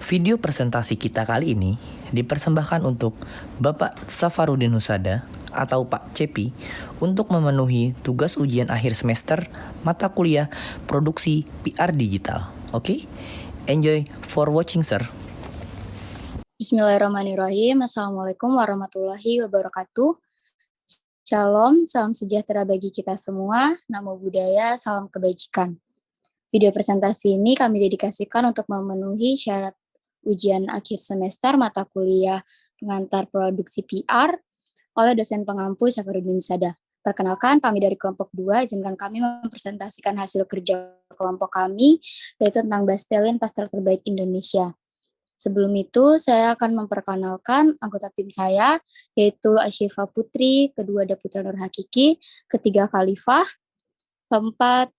Video presentasi kita kali ini dipersembahkan untuk Bapak Safarudin Husada atau Pak Cepi untuk memenuhi tugas ujian akhir semester mata kuliah produksi PR digital. Oke? Enjoy for watching, sir. Bismillahirrahmanirrahim. Assalamualaikum warahmatullahi wabarakatuh. Shalom, salam sejahtera bagi kita semua. Namo Buddhaya, salam kebajikan. Video presentasi ini kami dedikasikan untuk memenuhi syarat ujian akhir semester mata kuliah pengantar produksi PR oleh dosen pengampu Safarudin Husada. Perkenalkan, kami dari kelompok 2, izinkan kami mempresentasikan hasil kerja kelompok kami, yaitu tentang Bastelin Pastel Terbaik Indonesia. Sebelum itu, saya akan memperkenalkan anggota tim saya, yaitu Asyifa Putri, kedua ada Putra Nur Hakiki, ketiga Khalifah, keempat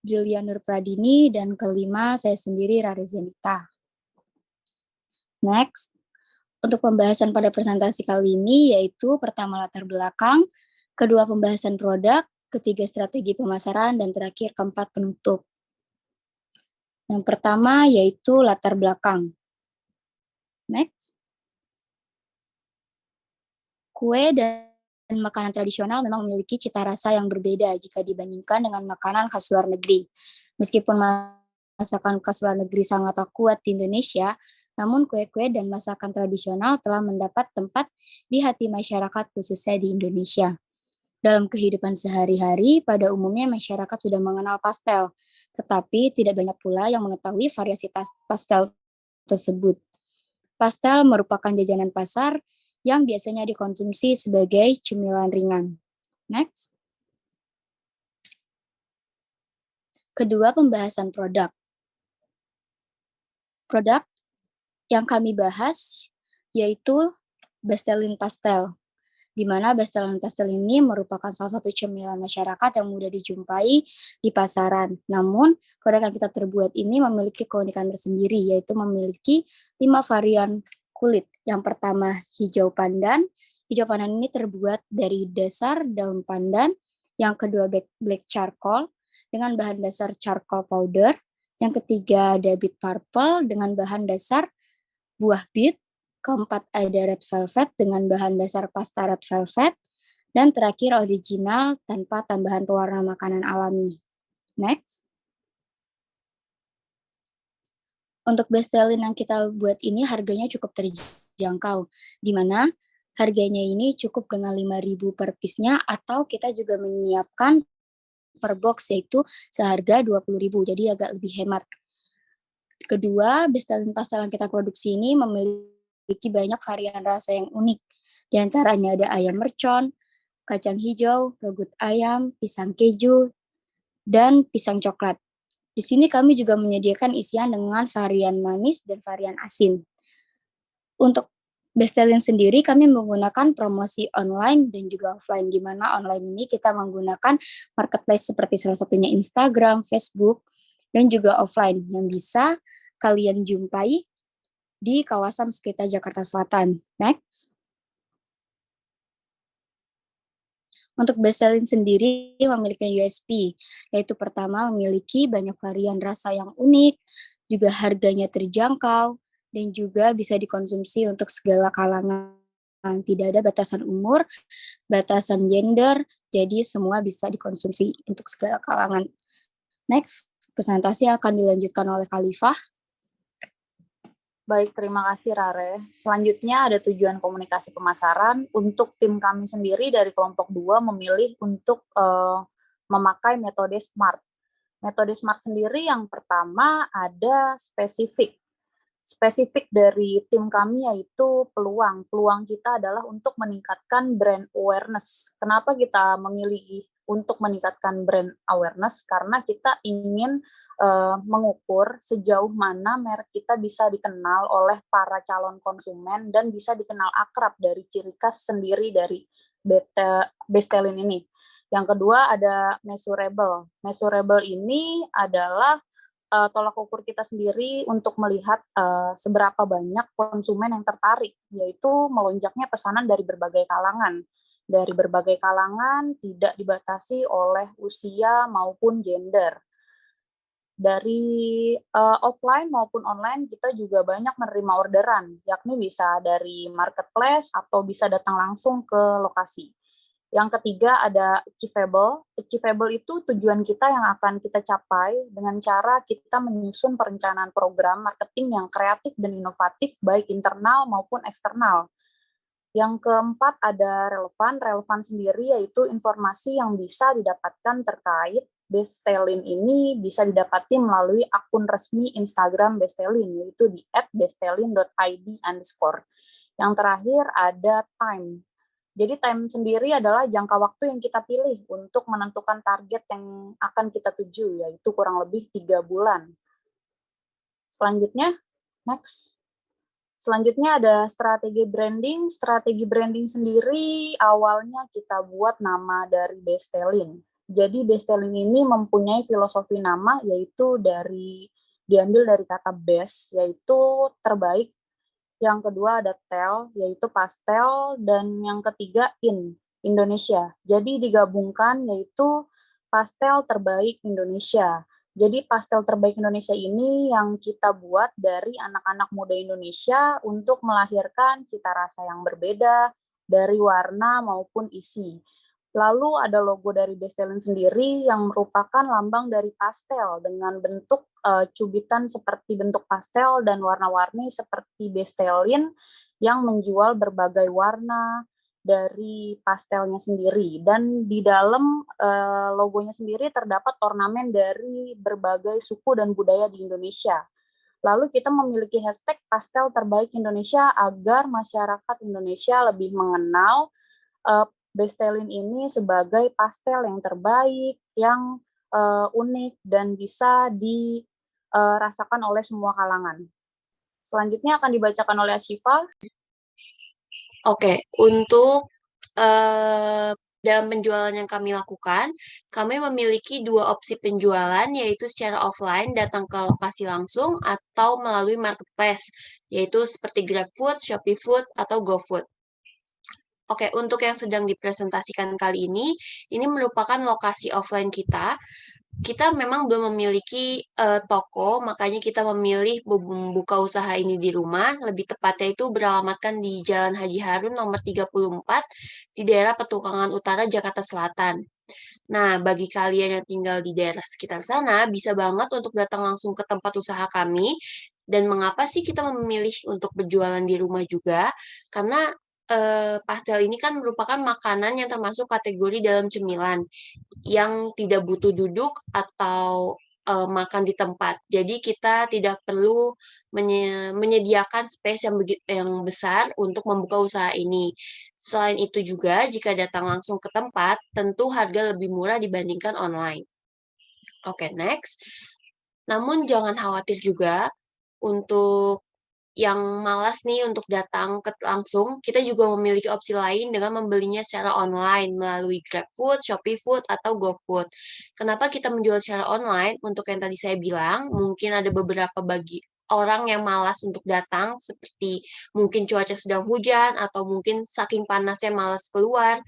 Brilian Nur Pradini, dan kelima saya sendiri Rari Zenita. Next, untuk pembahasan pada presentasi kali ini yaitu pertama latar belakang, kedua pembahasan produk, ketiga strategi pemasaran, dan terakhir keempat penutup. Yang pertama yaitu latar belakang. Next. Kue dan makanan tradisional memang memiliki cita rasa yang berbeda jika dibandingkan dengan makanan khas luar negeri. Meskipun masakan khas luar negeri sangat kuat di Indonesia, namun kue-kue dan masakan tradisional telah mendapat tempat di hati masyarakat khususnya di Indonesia. Dalam kehidupan sehari-hari, pada umumnya masyarakat sudah mengenal pastel, tetapi tidak banyak pula yang mengetahui variasi pastel tersebut. Pastel merupakan jajanan pasar yang biasanya dikonsumsi sebagai cemilan ringan. Next. Kedua, pembahasan produk. Produk yang kami bahas yaitu Bastelin Pastel, di mana Bastelin Pastel ini merupakan salah satu cemilan masyarakat yang mudah dijumpai di pasaran. Namun, produk yang kita terbuat ini memiliki keunikan tersendiri, yaitu memiliki 5 varian kulit. Yang pertama, hijau pandan. Hijau pandan ini terbuat dari dasar daun pandan. Yang kedua, black charcoal dengan bahan dasar charcoal powder. Yang ketiga, ada beet purple dengan bahan dasar buah beet. Keempat, ada red velvet dengan bahan dasar pasta red velvet. Dan terakhir, original tanpa tambahan pewarna makanan alami. Next. Untuk Bastelin yang kita buat ini harganya cukup terjangkau, di mana harganya ini cukup dengan 5.000 per piece-nya, atau kita juga menyiapkan per box yaitu seharga 20.000, jadi agak lebih hemat. Kedua, Bastelin pastel yang kita produksi ini memiliki banyak varian rasa yang unik. Di antaranya ada ayam mercon, kacang hijau, rogut ayam, pisang keju, dan pisang coklat. Di sini kami juga menyediakan isian dengan varian manis dan varian asin. Untuk Bastelin sendiri kami menggunakan promosi online dan juga offline, di mana online ini kita menggunakan marketplace seperti salah satunya Instagram, Facebook, dan juga offline yang bisa kalian jumpai di kawasan sekitar Jakarta Selatan. Next. Untuk Bastelin sendiri memiliki USP, yaitu pertama memiliki banyak varian rasa yang unik, juga harganya terjangkau, dan juga bisa dikonsumsi untuk segala kalangan. Tidak ada batasan umur, batasan gender, jadi semua bisa dikonsumsi untuk segala kalangan. Next, presentasi akan dilanjutkan oleh Khalifah. Baik, terima kasih Rare. Selanjutnya ada tujuan komunikasi pemasaran. Untuk tim kami sendiri dari kelompok 2 memilih untuk memakai metode SMART. Metode SMART sendiri yang pertama ada spesifik. Spesifik dari tim kami yaitu peluang. Peluang kita adalah untuk meningkatkan brand awareness. Kenapa kita memilih untuk meningkatkan brand awareness? Karena kita ingin mengukur sejauh mana merek kita bisa dikenal oleh para calon konsumen dan bisa dikenal akrab dari ciri khas sendiri dari Bastelin ini. Yang kedua ada measurable. Measurable ini adalah tolak ukur kita sendiri untuk melihat seberapa banyak konsumen yang tertarik, yaitu melonjaknya pesanan dari berbagai kalangan. Dari berbagai kalangan tidak dibatasi oleh usia maupun gender. Dari offline maupun online kita juga banyak menerima orderan, yakni bisa dari marketplace atau bisa datang langsung ke lokasi. Yang ketiga ada achievable. Achievable itu tujuan kita yang akan kita capai dengan cara kita menyusun perencanaan program marketing yang kreatif dan inovatif baik internal maupun eksternal. Yang keempat ada relevan. Relevan sendiri yaitu informasi yang bisa didapatkan terkait Bestelin ini bisa didapati melalui akun resmi Instagram Bestelin, yaitu di @bestelin.id_. Yang terakhir ada time. Jadi time sendiri adalah jangka waktu yang kita pilih untuk menentukan target yang akan kita tuju, yaitu kurang lebih 3 bulan. Selanjutnya, next. Selanjutnya ada strategi branding. Strategi branding sendiri awalnya kita buat nama dari Bestelin. Jadi Bestelin ini mempunyai filosofi nama yaitu diambil dari kata best, yaitu terbaik. Yang kedua ada tel, yaitu pastel, dan yang ketiga Indonesia. Jadi digabungkan yaitu pastel terbaik Indonesia. Jadi pastel terbaik Indonesia ini yang kita buat dari anak-anak muda Indonesia untuk melahirkan cita rasa yang berbeda dari warna maupun isi. Lalu ada logo dari Bestelin sendiri yang merupakan lambang dari pastel dengan bentuk cubitan seperti bentuk pastel dan warna-warni seperti Bestelin yang menjual berbagai warna dari pastelnya sendiri. Dan di dalam logonya sendiri terdapat ornamen dari berbagai suku dan budaya di Indonesia. Lalu kita memiliki hashtag pastel terbaik Indonesia agar masyarakat Indonesia lebih mengenal Bestelin ini sebagai pastel yang terbaik, yang unik, dan bisa dirasakan oleh semua kalangan. Selanjutnya akan dibacakan oleh Ashifa. Oke, untuk dalam penjualan yang kami lakukan, kami memiliki 2 opsi penjualan, yaitu secara offline, datang ke lokasi langsung, atau melalui marketplace, yaitu seperti GrabFood, ShopeeFood, atau GoFood. Oke, untuk yang sedang dipresentasikan kali ini merupakan lokasi offline kita. Kita memang belum memiliki toko, makanya kita memilih membuka usaha ini di rumah. Lebih tepatnya itu beralamatkan di Jalan Haji Harun nomor 34 di daerah Petukangan Utara, Jakarta Selatan. Nah, bagi kalian yang tinggal di daerah sekitar sana, bisa banget untuk datang langsung ke tempat usaha kami. Dan mengapa sih kita memilih untuk berjualan di rumah juga? Karena pastel ini kan merupakan makanan yang termasuk kategori dalam cemilan yang tidak butuh duduk atau makan di tempat. Jadi kita tidak perlu menyediakan space yang besar untuk membuka usaha ini. Selain itu juga, jika datang langsung ke tempat, tentu harga lebih murah dibandingkan online. Oke, next. Namun jangan khawatir juga untuk yang malas nih untuk datang langsung, kita juga memiliki opsi lain dengan membelinya secara online melalui GrabFood, ShopeeFood, atau GoFood. Kenapa kita menjual secara online? Untuk yang tadi saya bilang, mungkin ada beberapa bagi orang yang malas untuk datang, seperti mungkin cuaca sedang hujan, atau mungkin saking panasnya malas keluar.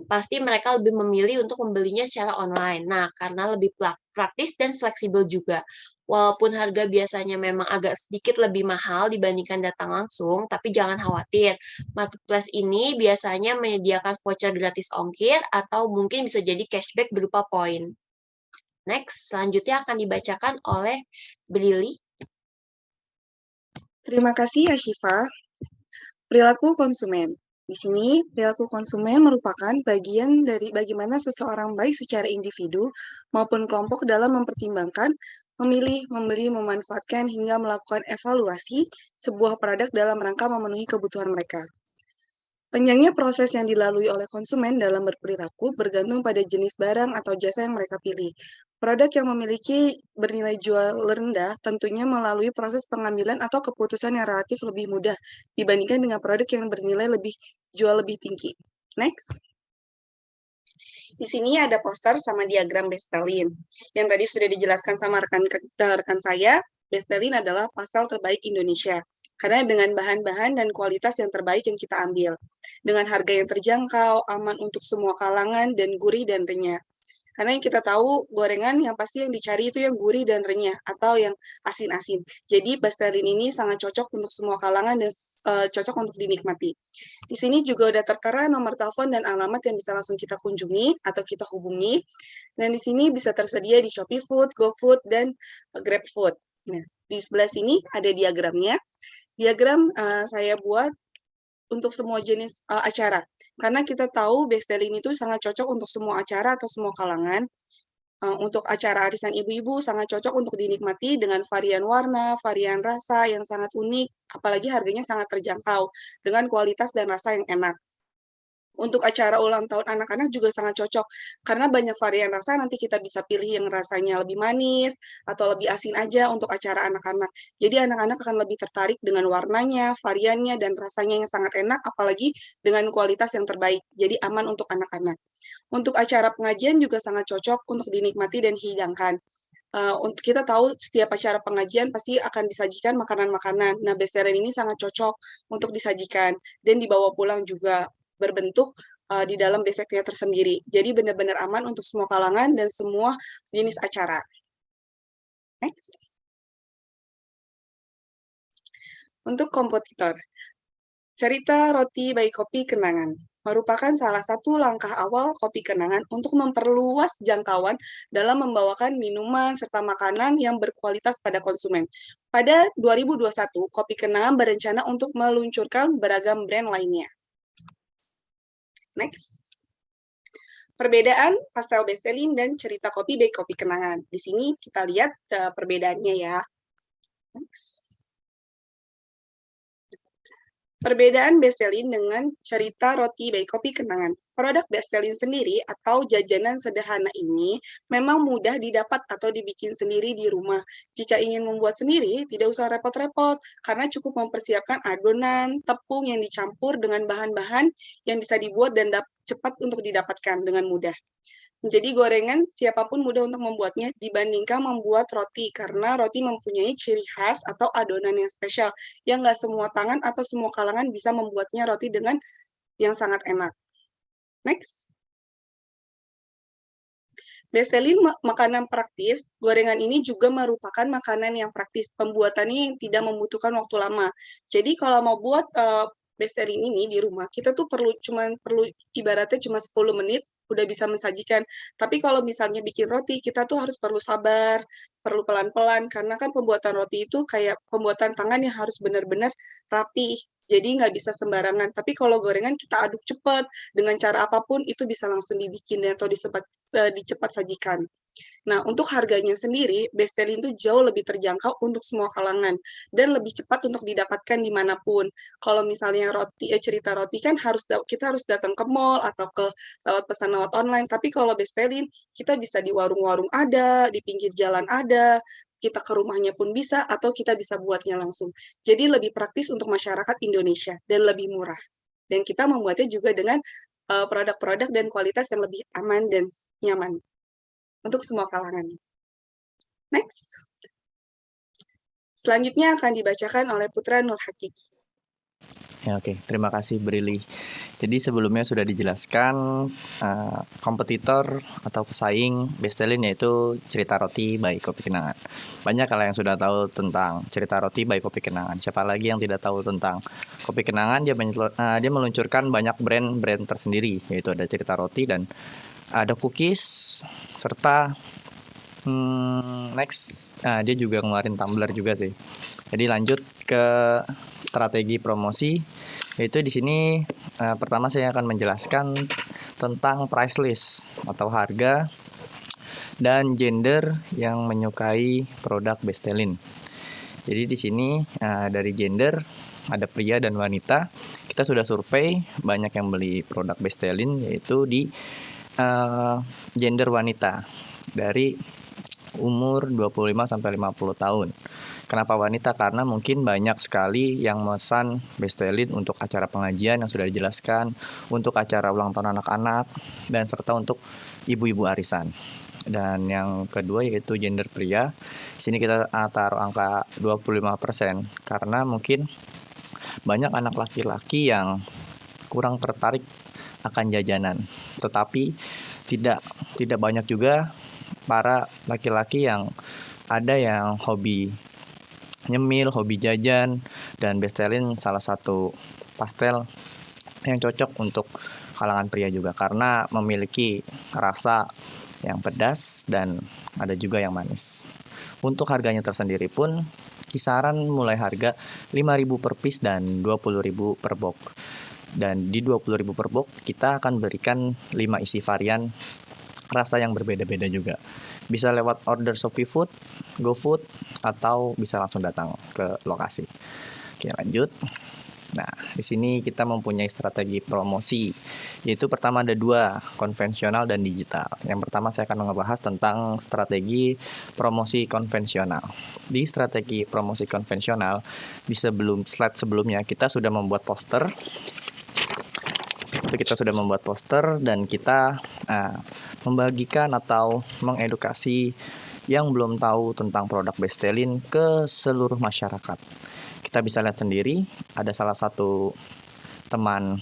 Pasti mereka lebih memilih untuk membelinya secara online. Nah, karena lebih praktis dan fleksibel juga. Walaupun harga biasanya memang agak sedikit lebih mahal dibandingkan datang langsung, tapi jangan khawatir. Marketplace ini biasanya menyediakan voucher gratis ongkir atau mungkin bisa jadi cashback berupa poin. Next, selanjutnya akan dibacakan oleh Brili. Terima kasih, Ashifa. Perilaku konsumen. Di sini, perilaku konsumen merupakan bagian dari bagaimana seseorang baik secara individu maupun kelompok dalam mempertimbangkan, memilih, membeli, memanfaatkan, hingga melakukan evaluasi sebuah produk dalam rangka memenuhi kebutuhan mereka. Panjangnya proses yang dilalui oleh konsumen dalam berperilaku bergantung pada jenis barang atau jasa yang mereka pilih. Produk yang memiliki bernilai jual rendah tentunya melalui proses pengambilan atau keputusan yang relatif lebih mudah dibandingkan dengan produk yang bernilai jual lebih tinggi. Next. Di sini ada poster sama diagram Bestelin. Yang tadi sudah dijelaskan sama rekan saya, Bestelin adalah pastel terbaik Indonesia. Karena dengan bahan-bahan dan kualitas yang terbaik yang kita ambil. Dengan harga yang terjangkau, aman untuk semua kalangan, dan gurih dan renyah. Karena yang kita tahu gorengan yang pasti yang dicari itu yang gurih dan renyah atau yang asin-asin. Jadi Bastelin ini sangat cocok untuk semua kalangan dan cocok untuk dinikmati. Di sini juga udah tertera nomor telepon dan alamat yang bisa langsung kita kunjungi atau kita hubungi. Dan di sini bisa tersedia di Shopee Food, GoFood, dan GrabFood. Nah, di sebelah sini ada diagramnya. Diagram saya buat untuk semua jenis acara. Karena kita tahu Bestelin itu sangat cocok untuk semua acara atau semua kalangan. Untuk acara arisan ibu-ibu sangat cocok untuk dinikmati dengan varian warna, varian rasa yang sangat unik, apalagi harganya sangat terjangkau dengan kualitas dan rasa yang enak. Untuk acara ulang tahun anak-anak juga sangat cocok, karena banyak varian rasa nanti kita bisa pilih yang rasanya lebih manis, atau lebih asin aja untuk acara anak-anak. Jadi anak-anak akan lebih tertarik dengan warnanya, variannya, dan rasanya yang sangat enak, apalagi dengan kualitas yang terbaik. Jadi aman untuk anak-anak. Untuk acara pengajian juga sangat cocok untuk dinikmati dan dihidangkan. Untuk kita tahu setiap acara pengajian pasti akan disajikan makanan-makanan. Nah, bestseller ini sangat cocok untuk disajikan dan dibawa pulang juga berbentuk di dalam beseknya tersendiri. Jadi benar-benar aman untuk semua kalangan dan semua jenis acara. Next. Untuk kompetitor. Cerita Roti by Kopi Kenangan merupakan salah satu langkah awal Kopi Kenangan untuk memperluas jangkauan dalam membawakan minuman serta makanan yang berkualitas pada konsumen. Pada 2021, Kopi Kenangan berencana untuk meluncurkan beragam brand lainnya. Next. Perbedaan pastel Bestelin dan cerita kopi by Kopi Kenangan. Di sini kita lihat perbedaannya ya. Next. Perbedaan Bestelin dengan cerita Roti by Kopi Kenangan. Produk Bestelin sendiri atau jajanan sederhana ini memang mudah didapat atau dibikin sendiri di rumah. Jika ingin membuat sendiri, tidak usah repot-repot, karena cukup mempersiapkan adonan, tepung yang dicampur dengan bahan-bahan yang bisa dibuat dan cepat untuk didapatkan dengan mudah. Menjadi gorengan, siapapun mudah untuk membuatnya dibandingkan membuat roti, karena roti mempunyai ciri khas atau adonan yang spesial, yang nggak semua tangan atau semua kalangan bisa membuatnya roti dengan yang sangat enak. Next. Bestelin makanan praktis, gorengan ini juga merupakan makanan yang praktis, pembuatannya yang tidak membutuhkan waktu lama. Jadi kalau mau buat Bestelin ini di rumah, kita tuh perlu ibaratnya cuma 10 menit udah bisa mensajikan. Tapi kalau misalnya bikin roti, kita tuh harus perlu sabar, perlu pelan-pelan, karena kan pembuatan roti itu kayak pembuatan tangan yang harus benar-benar rapi. Jadi nggak bisa sembarangan. Tapi kalau gorengan kita aduk cepat, dengan cara apapun itu bisa langsung dibikin atau dicepat sajikan. Nah, untuk harganya sendiri, Bestelin itu jauh lebih terjangkau untuk semua kalangan dan lebih cepat untuk didapatkan dimanapun. Kalau misalnya cerita roti kan kita harus datang ke mall atau lewat pesan lewat online. Tapi kalau Bestelin, kita bisa di warung-warung ada, di pinggir jalan ada, kita ke rumahnya pun bisa, atau kita bisa buatnya langsung. Jadi lebih praktis untuk masyarakat Indonesia dan lebih murah. Dan kita membuatnya juga dengan produk-produk dan kualitas yang lebih aman dan nyaman untuk semua kalangan. Next. Selanjutnya akan dibacakan oleh Putra Nur Hakiki. Ya, oke. Terima kasih Brili. Jadi sebelumnya sudah dijelaskan kompetitor atau pesaing Bestelin yaitu cerita roti by Kopi Kenangan. Banyak kalau yang sudah tahu tentang cerita roti by Kopi Kenangan. Siapa lagi yang tidak tahu tentang Kopi Kenangan? Dia meluncurkan banyak brand tersendiri, yaitu ada cerita roti dan ada cookies serta next dia juga ngeluarin tumbler juga sih. Jadi lanjut ke strategi promosi, yaitu di sini pertama saya akan menjelaskan tentang price list atau harga dan gender yang menyukai produk Bestelin. Jadi di sini dari gender ada pria dan wanita. Kita sudah survei banyak yang beli produk Bestelin yaitu di gender wanita dari umur 25 sampai 50 tahun. Kenapa wanita? Karena mungkin banyak sekali yang memesan Bestelin untuk acara pengajian yang sudah dijelaskan, untuk acara ulang tahun anak-anak, dan serta untuk ibu-ibu arisan. Dan yang kedua yaitu gender pria. Di sini kita taruh angka 25% karena mungkin banyak anak laki-laki yang kurang tertarik akan jajanan. Tetapi tidak banyak juga para laki-laki yang ada yang hobi nyemil, hobi jajan, dan Bestelin salah satu pastel yang cocok untuk kalangan pria juga karena memiliki rasa yang pedas dan ada juga yang manis. Untuk harganya tersendiri pun kisaran mulai harga 5.000 per piece dan 20.000 per box. Dan di 20.000 per box kita akan berikan 5 isi varian rasa yang berbeda-beda juga. Bisa lewat order Shopee Food, GoFood, atau bisa langsung datang ke lokasi. Oke, lanjut. Nah, di sini kita mempunyai strategi promosi, yaitu pertama ada 2, konvensional dan digital. Yang pertama saya akan membahas tentang strategi promosi konvensional. Di strategi promosi konvensional, di slide sebelumnya kita sudah membuat poster. Dan kita membagikan atau mengedukasi yang belum tahu tentang produk Bestelin ke seluruh masyarakat. Kita bisa lihat sendiri, ada salah satu teman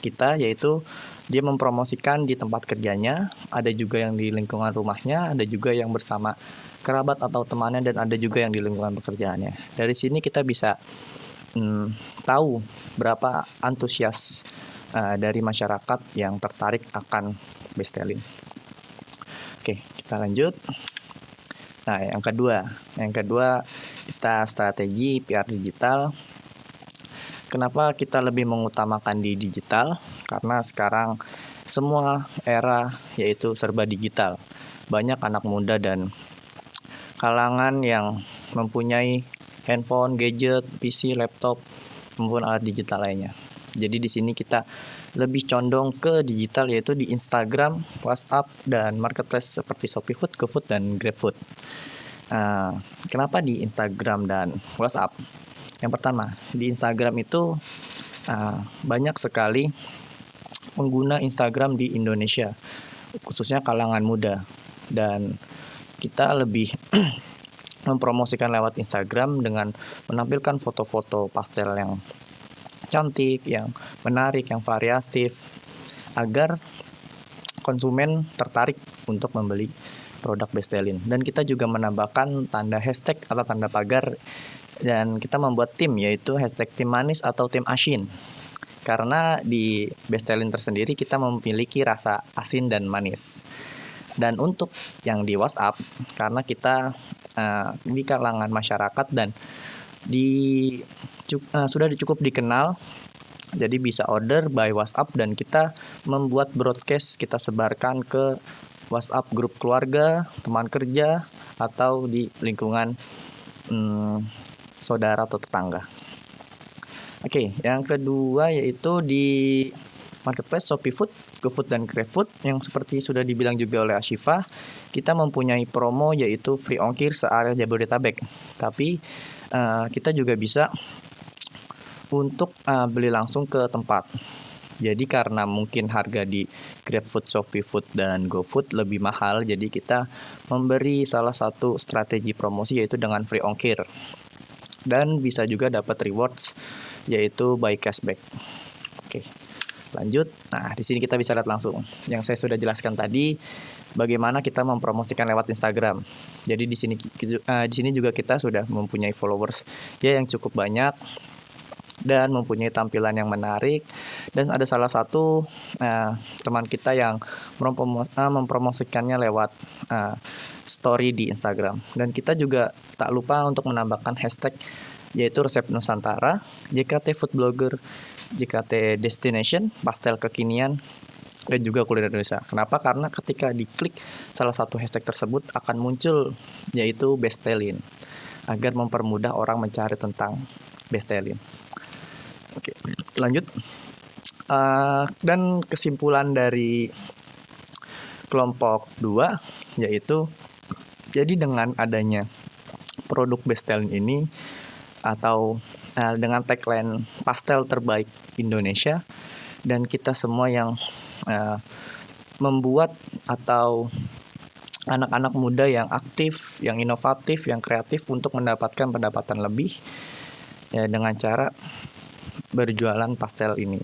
kita yaitu dia mempromosikan di tempat kerjanya, ada juga yang di lingkungan rumahnya, ada juga yang bersama kerabat atau temannya, dan ada juga yang di lingkungan pekerjaannya. Dari sini kita bisa tahu berapa antusias dari masyarakat yang tertarik akan Bestelin. Oke, kita lanjut. Nah, yang kedua kita strategi PR digital. Kenapa kita lebih mengutamakan di digital? Karena sekarang semua era yaitu serba digital. Banyak anak muda dan kalangan yang mempunyai handphone, gadget, PC, laptop, maupun alat digital lainnya. Jadi di sini kita lebih condong ke digital, yaitu di Instagram, WhatsApp, dan marketplace seperti Shopee Food, GoFood, dan GrabFood. Kenapa di Instagram dan WhatsApp? Yang pertama, di Instagram itu banyak sekali pengguna Instagram di Indonesia, khususnya kalangan muda, dan kita lebih mempromosikan lewat Instagram dengan menampilkan foto-foto pastel yang cantik, yang menarik, yang variatif, agar konsumen tertarik untuk membeli produk Bestelin. Dan kita juga menambahkan tanda hashtag atau tanda pagar, dan kita membuat tim, yaitu hashtag tim manis atau tim asin. Karena di Bestelin tersendiri kita memiliki rasa asin dan manis. Dan untuk yang di WhatsApp, karena kita di kalangan masyarakat dan sudah cukup dikenal, jadi bisa order by WhatsApp, dan kita membuat broadcast, kita sebarkan ke WhatsApp grup keluarga, teman kerja, atau di lingkungan saudara atau tetangga. Oke, yang kedua yaitu di marketplace Shopee Food, GoFood, dan GrabFood, yang seperti sudah dibilang juga oleh Ashifa, kita mempunyai promo yaitu free ongkir searea Jabodetabek. Tapi kita juga bisa untuk beli langsung ke tempat. Jadi karena mungkin harga di GrabFood, Shopee Food, dan GoFood lebih mahal, jadi kita memberi salah satu strategi promosi yaitu dengan free ongkir. Dan bisa juga dapat rewards yaitu by cashback. Oke, lanjut. Nah, di sini kita bisa lihat langsung yang saya sudah jelaskan tadi, bagaimana kita mempromosikan lewat Instagram. Jadi di sini juga kita sudah mempunyai followers ya yang cukup banyak dan mempunyai tampilan yang menarik. Dan ada salah satu teman kita yang mempromosikannya lewat story di Instagram. Dan kita juga tak lupa untuk menambahkan hashtag yaitu resep Nusantara, JKT Food Blogger, JKT Destination, pastel kekinian, dan juga kuliner Indonesia. Kenapa? Karena ketika diklik salah satu hashtag tersebut akan muncul yaitu Bestelin, agar mempermudah orang mencari tentang Bestelin. Oke, lanjut. Dan kesimpulan dari kelompok 2 yaitu, jadi dengan adanya produk Bestelin ini atau dengan tagline pastel terbaik Indonesia, dan kita semua yang membuat atau anak-anak muda yang aktif, yang inovatif, yang kreatif untuk mendapatkan pendapatan lebih ya dengan cara berjualan pastel ini.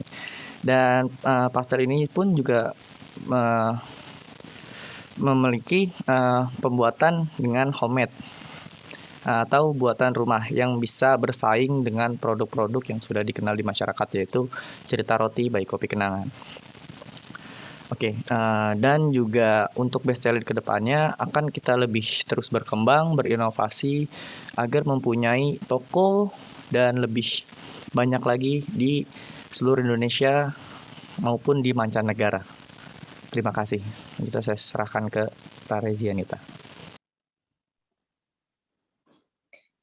Dan pastel ini pun juga memiliki pembuatan dengan homemade atau buatan rumah yang bisa bersaing dengan produk-produk yang sudah dikenal di masyarakat, yaitu Cerita Roti by Kopi Kenangan. Oke, dan juga untuk Bestseller ke depannya akan kita lebih terus berkembang, berinovasi agar mempunyai toko dan lebih banyak lagi di seluruh Indonesia maupun di mancanegara. Terima kasih. Kita saya serahkan ke Pak Rezianita.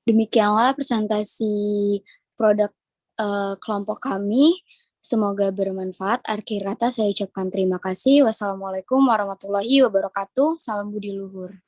Demikianlah presentasi produk kelompok kami. Semoga bermanfaat. Akhir kata saya ucapkan terima kasih. Wassalamualaikum warahmatullahi wabarakatuh. Salam budi luhur.